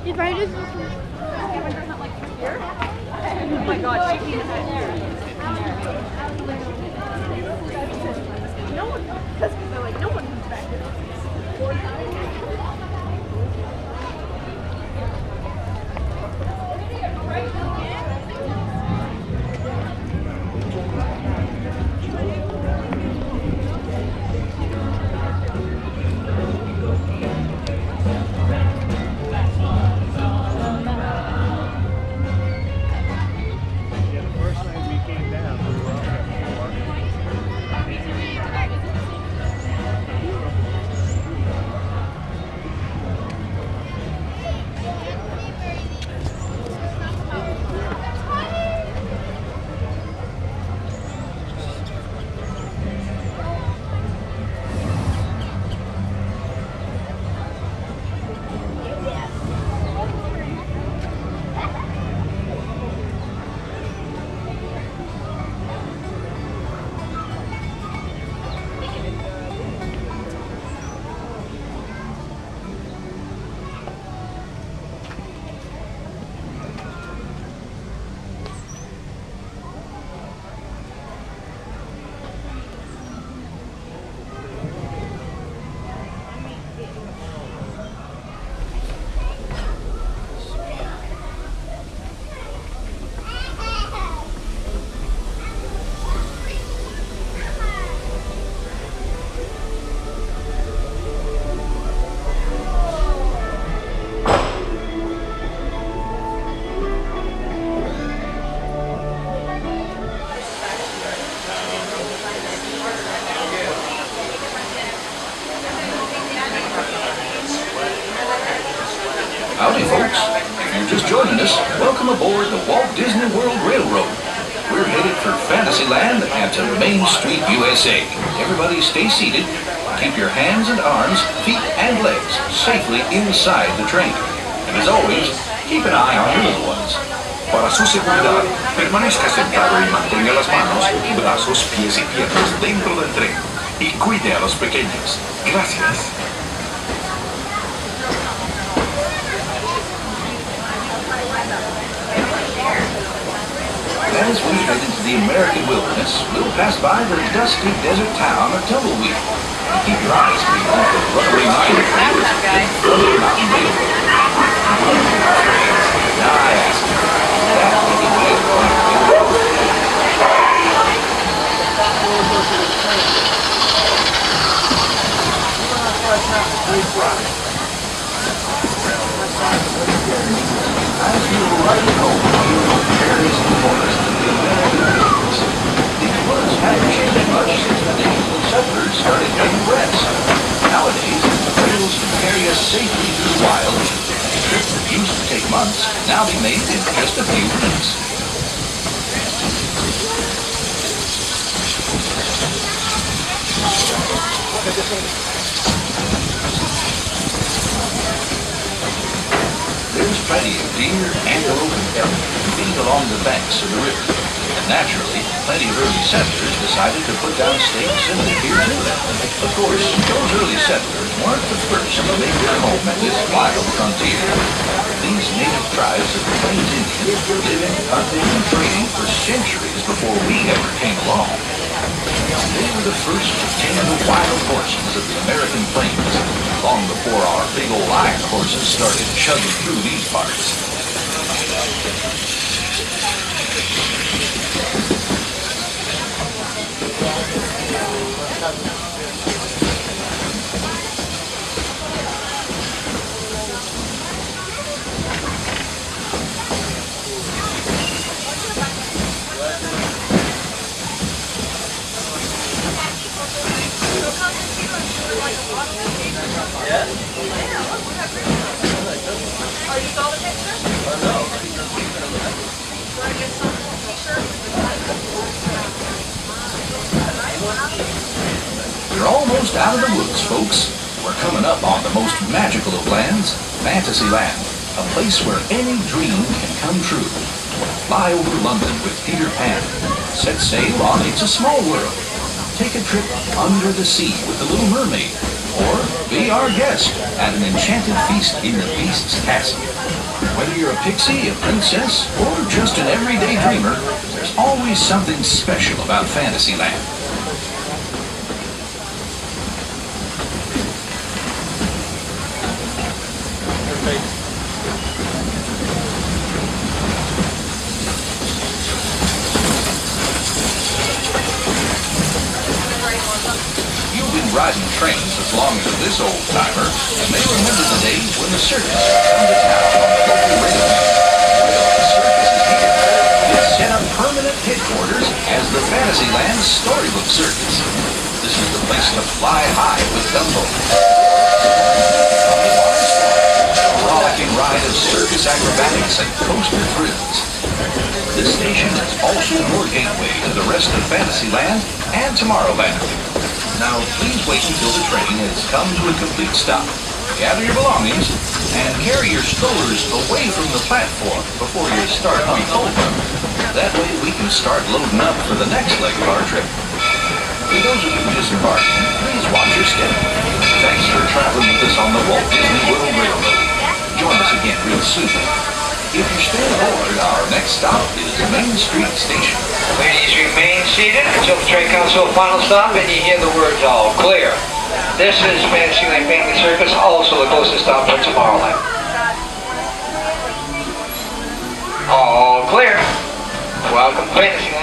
If I just... Oh my god, shaking his head. No one, because they're like, no one comes back here. Howdy, folks. If you're just joining us, welcome aboard the Walt Disney World Railroad. We're headed for Fantasyland and to Main Street, USA. Everybody stay seated. Keep your hands and arms, feet and legs safely inside the train. And as always, keep an eye on your little ones. Para su seguridad, permanezca sentado y mantenga las manos, brazos, pies y piernas dentro del tren. Y cuide a los pequeños. Gracias. As we head into the American wilderness, we'll pass by the dusty desert town of Tumbleweed. And keep your eyes peeled for the rubbery mine trailers in front of Mountain Railroad. Now I ask you, that looking railroad as you ride home through the prairies and forests of the American wilderness, these woods haven't changed much since the days when settlers started cutting grass. Nowadays, trails can carry us safely through the wild. Trips that used to take months now be made in just a few minutes. There's plenty of deer, antelope, and elk to feed along the banks of the river. And naturally, plenty of early settlers decided to put down stakes and live here too. Of course, those early settlers weren't the first to make their home at this wild frontier. These native tribes of the Plains Indians were living, hunting, and trading for centuries before we ever came along. They were the first to tame the wild horses of the American plains, long before our big old iron horses started chugging through these parts. We're almost out of the woods, folks. We're coming up on the most magical of lands, Fantasyland, a place where any dream can come true. Fly over London with Peter Pan. Set sail on It's a Small World. Take a trip under the sea with the Little Mermaid. Or be our guest at an enchanted feast in the Beast's castle. Whether you're a pixie, a princess, or just an everyday dreamer, there's always something special about Fantasyland. You've been riding trains as long as this old-timer, and may remember the days when the circus would come to town on the local railway. Well, the circus is here. It's set up permanent headquarters as the Fantasyland Storybook Circus. This is the place to fly high with Dumbo. A rollicking ride of circus acrobatics and coaster thrills. This station is also your gateway to the rest of Fantasyland and Tomorrowland. Now, please wait until the train has come to a complete stop. Gather your belongings and carry your strollers away from the platform before you start unfolding them. That way we can start loading up for the next leg of our trip. For those of you disembarking, please watch your step. Thanks for traveling with us on the Walt Disney World Railroad. Join us again real soon. If you're still aboard, our next stop is Main Street Station. Ladies, remain seated until the train comes to a final stop and you hear the words all clear. This is Fantasyland Family Circus, also the closest stop for Tomorrowland. All clear. Welcome, Fantasyland.